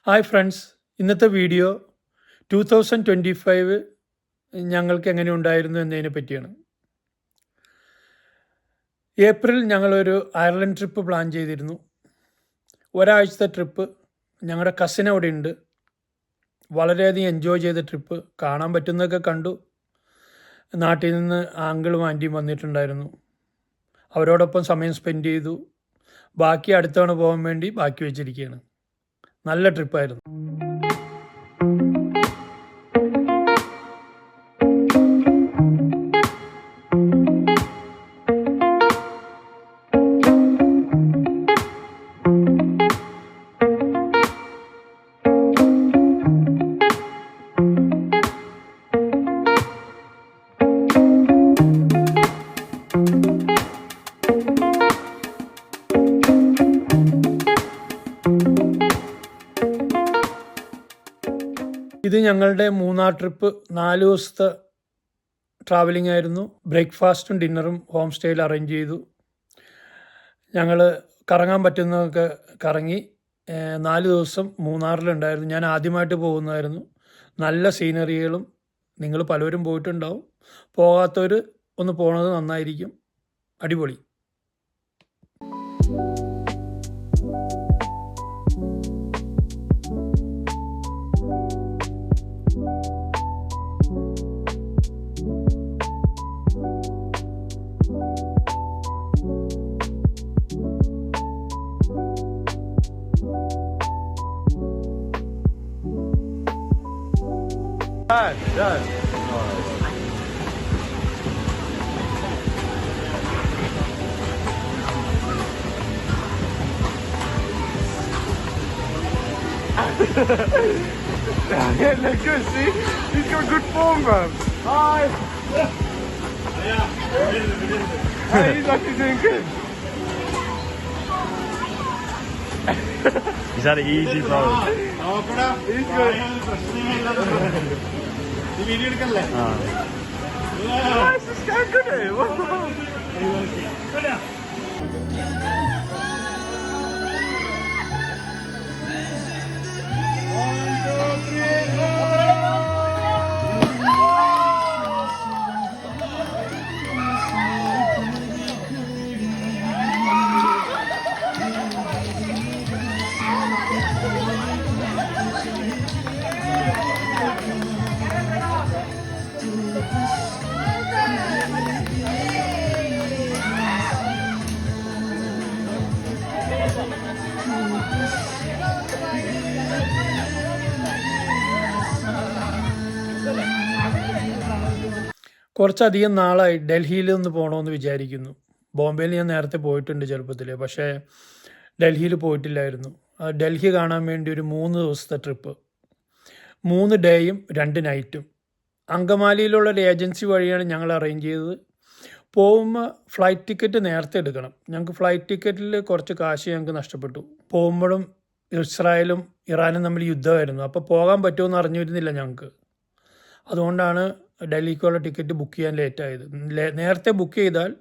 Hi friends, ഇന്നത്തെ video 2025 ഞങ്ങൾക്ക് എങ്ങനെ ഉണ്ടായിരുന്നു എന്നതിനെ പറ്റിയാണ്. ഏപ്രിൽ ഞങ്ങളൊരു അയർലൻഡ് ട്രിപ്പ് പ്ലാൻ ചെയ്തിരുന്നു. ഒരാഴ്ചത്തെ ട്രിപ്പ്. ഞങ്ങളുടെ കസിൻ അവിടെ ഉണ്ട്. വളരെയധികം എൻജോയ് ചെയ്ത ട്രിപ്പ്. കാണാൻ പറ്റുന്നതൊക്കെ കണ്ടു. നാട്ടിൽ നിന്ന് അങ്കിളും ആൻറ്റിയും വന്നിട്ടുണ്ടായിരുന്നു. അവരോടൊപ്പം സമയം സ്പെൻഡ് ചെയ്തു. ബാക്കി അടുത്തവണ പോകാൻ വേണ്ടി ബാക്കി വെച്ചിരിക്കുകയാണ്. നല്ല ട്രിപ്പായിരുന്നു. ഇത് ഞങ്ങളുടെ മൂന്നാർ ട്രിപ്പ് 4 ദിവസത്തെ ട്രാവലിംഗ് ആയിരുന്നു. ബ്രേക്ക്ഫാസ്റ്റും ഡിന്നറും ഹോം സ്റ്റേയിൽ അറേഞ്ച് ചെയ്തു. ഞങ്ങൾ കറങ്ങാൻ പറ്റുന്നതൊക്കെ കറങ്ങി. 4 ദിവസം മൂന്നാറിലുണ്ടായിരുന്നു. ഞാൻ ആദ്യമായിട്ട് പോകുന്നതായിരുന്നു. നല്ല സീനറികളും. നിങ്ങൾ പലരും പോയിട്ടുണ്ടാവും. പോകാത്തവർ ഒന്ന് പോണത് നന്നായിരിക്കും. അടിപൊളി. Dad. Yeah, look good, see? He's got good form, man. Hi. Hey, he's actually doing good. He's had it easy, bro. He's good. Nice, this guy good, eh? കുറച്ചധികം നാളായി ഡൽഹിയിൽ ഒന്ന് പോകണമെന്ന് വിചാരിക്കുന്നു. ബോംബെയിൽ ഞാൻ നേരത്തെ പോയിട്ടുണ്ട് ചെറുപ്പത്തിൽ, പക്ഷേ ഡൽഹിയിൽ പോയിട്ടില്ലായിരുന്നു. ഡൽഹി കാണാൻ വേണ്ടി ഒരു 3 ദിവസത്തെ ട്രിപ്പ്, 3 ഡേയും 2 നൈറ്റും. അങ്കമാലിയിലുള്ള ഒരു ഏജൻസി വഴിയാണ് ഞങ്ങൾ അറേഞ്ച് ചെയ്തത്. പോകുമ്പോൾ ഫ്ലൈറ്റ് ടിക്കറ്റ് നേരത്തെ എടുക്കണം. ഞങ്ങൾക്ക് ഫ്ലൈറ്റ് ടിക്കറ്റിൽ കുറച്ച് കാശ് ഞങ്ങൾക്ക് നഷ്ടപ്പെട്ടു. പോകുമ്പോഴും ഇസ്രായേലും ഇറാനും തമ്മിൽ യുദ്ധമായിരുന്നു. അപ്പോൾ പോകാൻ പറ്റുമെന്ന് അറിഞ്ഞിരുന്നില്ല ഞങ്ങൾക്ക്. അതുകൊണ്ടാണ് ഡൽഹിക്കുള്ള ടിക്കറ്റ് ബുക്ക് ചെയ്യാൻ ലേറ്റായത്. നേരത്തെ ബുക്ക് ചെയ്താൽ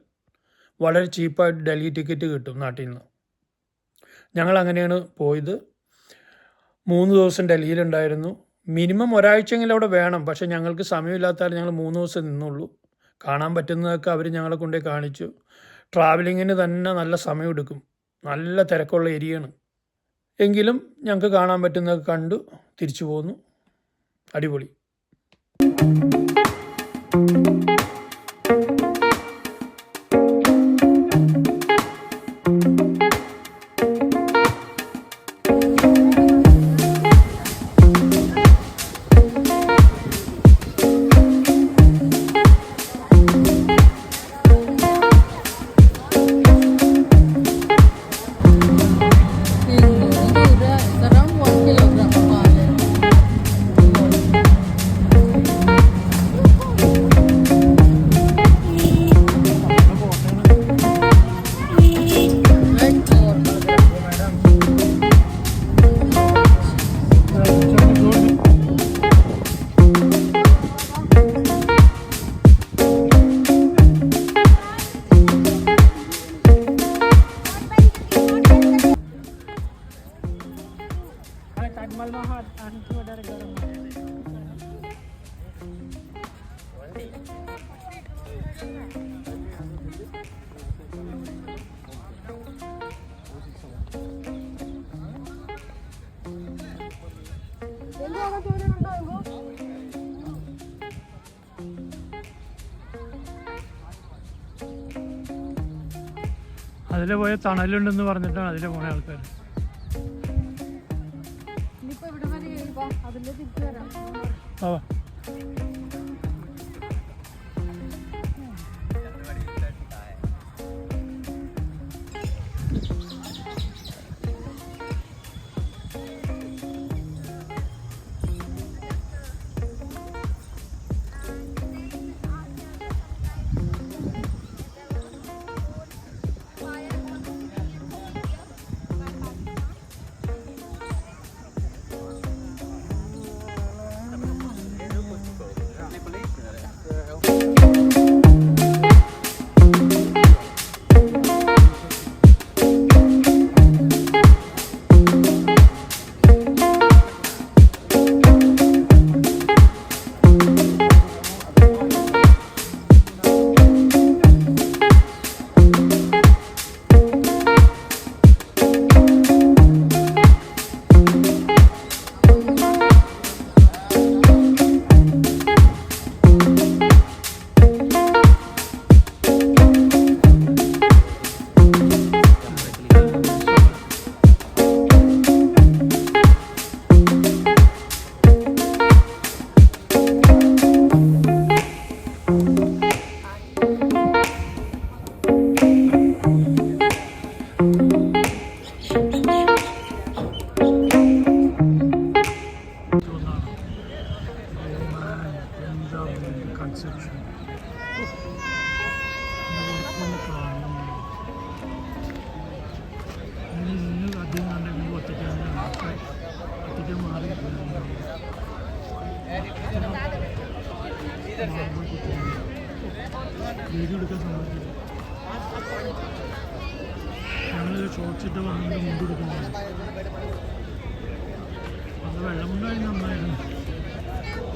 വളരെ ചീപ്പായിട്ട് ഡൽഹി ടിക്കറ്റ് കിട്ടും നാട്ടിൽ നിന്ന്. ഞങ്ങൾ അങ്ങനെയാണ് പോയത്. 3 ദിവസം ഡൽഹിയിലുണ്ടായിരുന്നു. മിനിമം ഒരാഴ്ചയെങ്കിലും അവിടെ വേണം. പക്ഷേ ഞങ്ങൾക്ക് സമയമില്ലാത്തതാൽ ഞങ്ങൾ 3 ദിവസം നിന്നുള്ളൂ. കാണാൻ പറ്റുന്നതൊക്കെ അവർ ഞങ്ങളെ കൊണ്ടേ കാണിച്ചു. ട്രാവലിങ്ങിന് തന്നെ നല്ല സമയമെടുക്കും. നല്ല തിരക്കുള്ള ഏരിയയാണ്. എങ്കിലും ഞങ്ങൾക്ക് കാണാൻ പറ്റുന്നതൊക്കെ കണ്ടു തിരിച്ചു പോന്നു. അടിപൊളി. Tagmal Mahad ang tudar garam. അതിൽ പോയ തണലുണ്ടെന്ന് പറഞ്ഞിട്ടാണ് അതിൽ പോണ ആൾക്കാർ. ഇനിയിപ്പോ ഇവിടെ വരെ കഴിയുമ്പോ അതിന്റെ തിരിച്ചു വരാം. ആ വീഡിയോ എടുക്കാൻ സമ്മതിക്കില്ല. ഞങ്ങളിത് ഷോർട്സിട്ട് വന്നിട്ട് മുണ്ടെടുക്കുന്നതാണ്. അത് വെള്ളം കൊണ്ടായി നന്നായിരുന്നു.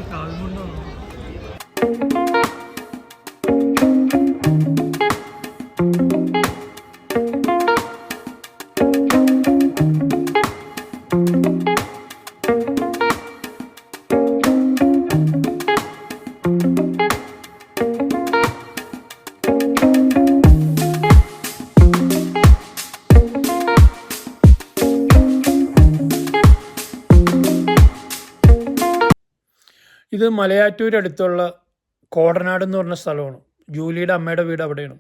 ഈ കാലം കൊണ്ടാണ്. ഇത് മലയാറ്റൂരടുത്തുള്ള കോടനാട് എന്ന് പറഞ്ഞ സ്ഥലമാണ്. ജൂലിയുടെ അമ്മയുടെ വീട് അവിടെയാണ്.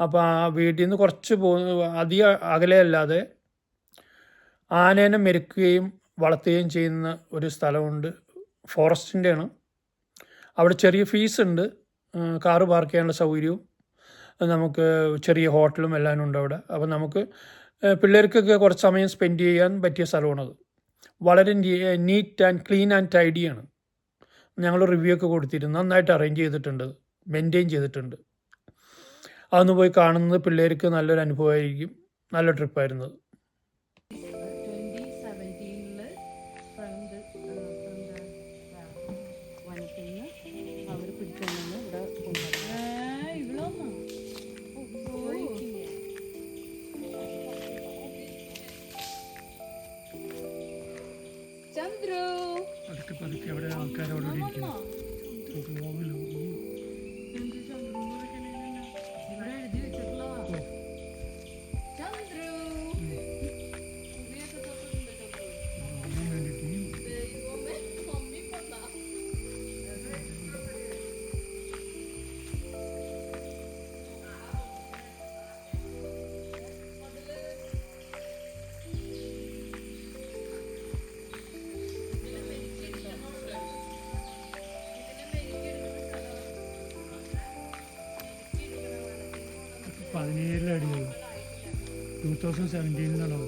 അപ്പോൾ ആ വീട്ടിൽ നിന്ന് കുറച്ച് അധികം അകലെയല്ലാതെ ആനേനെ മെരുക്കുകയും വളർത്തുകയും ചെയ്യുന്ന ഒരു സ്ഥലമുണ്ട്. ഫോറസ്റ്റിൻ്റെയാണ്. അവിടെ ചെറിയ ഫീസ് ഉണ്ട്. കാറ് പാർക്ക് ചെയ്യാനുള്ള സൗകര്യവും നമുക്ക് ചെറിയ ഹോട്ടലും എല്ലാം ഉണ്ട് അവിടെ. അപ്പോൾ നമുക്ക് പിള്ളേർക്കൊക്കെ കുറച്ച് സമയം സ്പെൻഡ് ചെയ്യാൻ പറ്റിയ സ്ഥലമാണത്. വളരെ നീറ്റ് ആൻഡ് ക്ലീൻ ആൻഡ് ടൈഡിയാണ്. ഞങ്ങൾ റിവ്യൂ ഒക്കെ കൊടുത്തിരുന്നു. നന്നായിട്ട് അറേഞ്ച് ചെയ്തിട്ടുണ്ട്, മെയിൻറ്റെയിൻ ചെയ്തിട്ടുണ്ട്. അതൊന്ന് പോയി കാണുന്നത് പിള്ളേർക്ക് നല്ലൊരു അനുഭവമായിരിക്കും. നല്ല ട്രിപ്പായിരുന്നത്. 2017 അവർ പിടിച്ചെന്ന് ഇവിടെ ചന്ദ്രു പതുക്കെ അവിടെ ആൾക്കാരോട് ഇരിക്കുന്നു. അടിയുള്ളൂ. 2017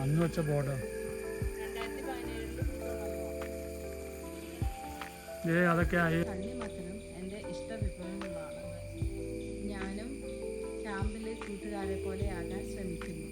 അന്ന് വെച്ച ബോർഡാണ്. അതൊക്കെ ആയി. തണ്ണിമത്തനും എൻ്റെ ഇഷ്ടവിഭവങ്ങളാണ്. ഞാനും ക്യാമ്പിലെ കൂട്ടുകാരെ പോലെ ആകാൻ ശ്രമിക്കുന്നു.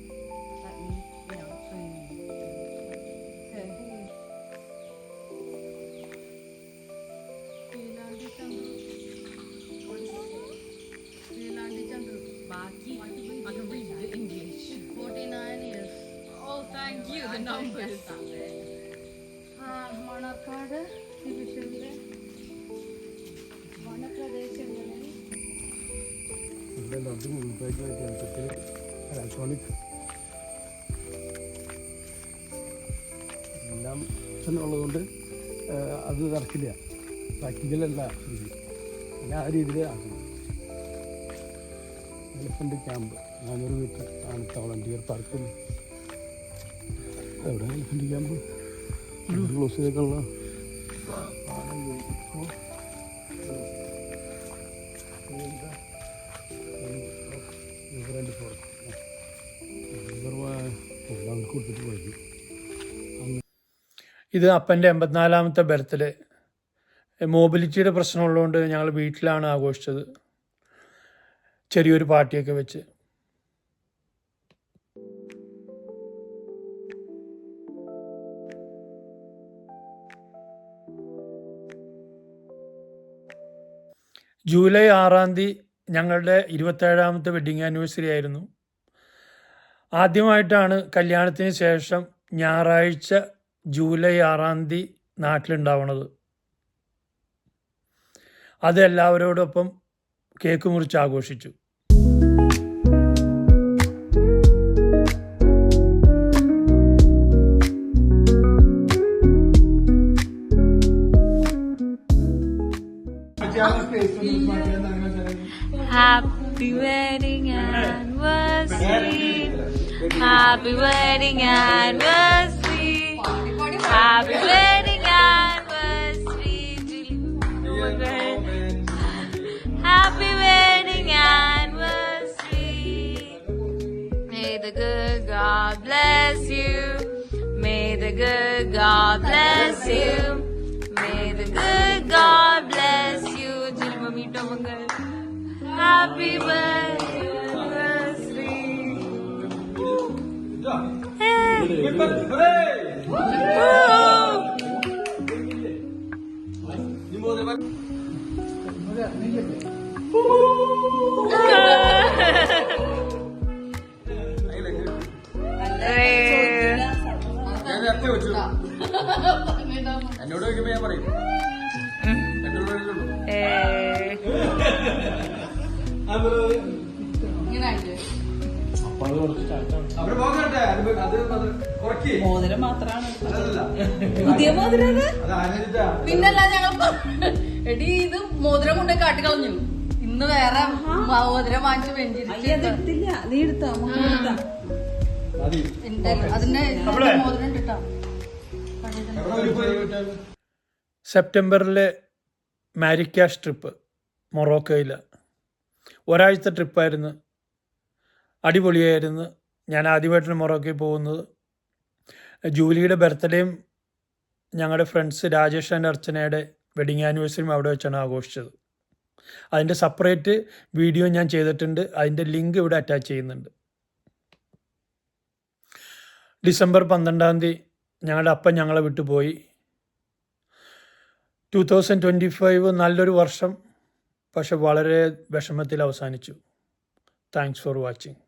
മണർക്കാട് ഡിവിഷനിലെ വനപ്രദേശങ്ങളിൽ ഇവിടെ എല്ലാവർക്കും ഉൾപ്പെടുന്ന കേന്ദ്രത്തിൽ ഇലക്ട്രോണിക് എല്ലാം ഉള്ളതുകൊണ്ട് അത് നടക്കില്ല. പ്രാക്ടിക്കലല്ല രീതി. എല്ലാ രീതിയിൽ ആക്കണം. എലഫൻ്റ് ക്യാമ്പ് 400 മീറ്റർ ആണ് വോളണ്ടിയർ പാർക്കിൽ. എവിടെ എലഫൻ്റ് ക്യാമ്പ് ക്ലോസ് ചെയ്തേക്കുള്ള അവർക്ക് കൊടുത്തിട്ട് പോയി. ഇത് അപ്പൻ്റെ 84ാമത്തെ ബർത്ത്ഡേ. മൊബിലിറ്റിയുടെ പ്രശ്നമുള്ളതുകൊണ്ട് ഞങ്ങൾ വീട്ടിലാണ് ആഘോഷിച്ചത്, ചെറിയൊരു പാർട്ടിയൊക്കെ വെച്ച്. ജൂലൈ 6 ഞങ്ങളുടെ 27ാമത്തെ വെഡ്ഡിങ് ആനിവേഴ്സറി ആയിരുന്നു. ആദ്യമായിട്ടാണ് കല്യാണത്തിന് ശേഷം ഞായറാഴ്ച ജൂലൈ 6 നാട്ടിലുണ്ടാവണത്. അത് എല്ലാവരോടൊപ്പം കേക്ക് മുറിച്ച് ആഘോഷിച്ചു. Happy wedding anniversary. Happy wedding anniversary. Happy wedding anniversary. Happy wedding anniversary. May the good God bless you. May the good God bless you. May the good God bless you. Happy birthday anniversary. എന്നോട് ചോദിക്കുമ്പോ ഞാൻ പറയും. മോതിരം മാത്രമാണ് പുതിയ മോതിരം. പിന്നല്ല ഞങ്ങൾ എടി ഇത് മോതിരം കൊണ്ട് കാട്ടിക്കളഞ്ഞു. ഇന്ന് വേറെ മോതിരം വാങ്ങിച്ച് വെഞ്ചിരിച്ചില്ല. നീ എടുത്തോ അതിന്റെ മോതിരം കിട്ടാം. സെപ്റ്റംബറിലെ മാരിക്കാഷ് ട്രിപ്പ് മൊറോക്കോയിൽ ഒരാഴ്ചത്തെ ട്രിപ്പായിരുന്നു. അടിപൊളിയായിരുന്നു. ഞാൻ ആദ്യമായിട്ടാണ് മൊറോക്കോയിൽ പോകുന്നത്. ജൂലിയുടെ ബർത്ത്ഡേയും ഞങ്ങളുടെ ഫ്രണ്ട്സ് രാജേഷ് ആൻഡ് അർച്ചനയുടെ വെഡിങ് ആനിവേഴ്സറിയും അവിടെ വെച്ചാണ് ആഘോഷിച്ചത്. അതിൻ്റെ സെപ്പറേറ്റ് വീഡിയോ ഞാൻ ചെയ്തിട്ടുണ്ട്. അതിൻ്റെ ലിങ്ക് ഇവിടെ അറ്റാച്ച് ചെയ്യുന്നുണ്ട്. ഡിസംബർ 12 ഞങ്ങളുടെ അപ്പൻ ഞങ്ങളെ വിട്ടുപോയി. 2025 നല്ലൊരു വർഷം, പക്ഷെ വളരെ വിഷമത്തിൽ അവസാനിച്ചു. Thanks for watching.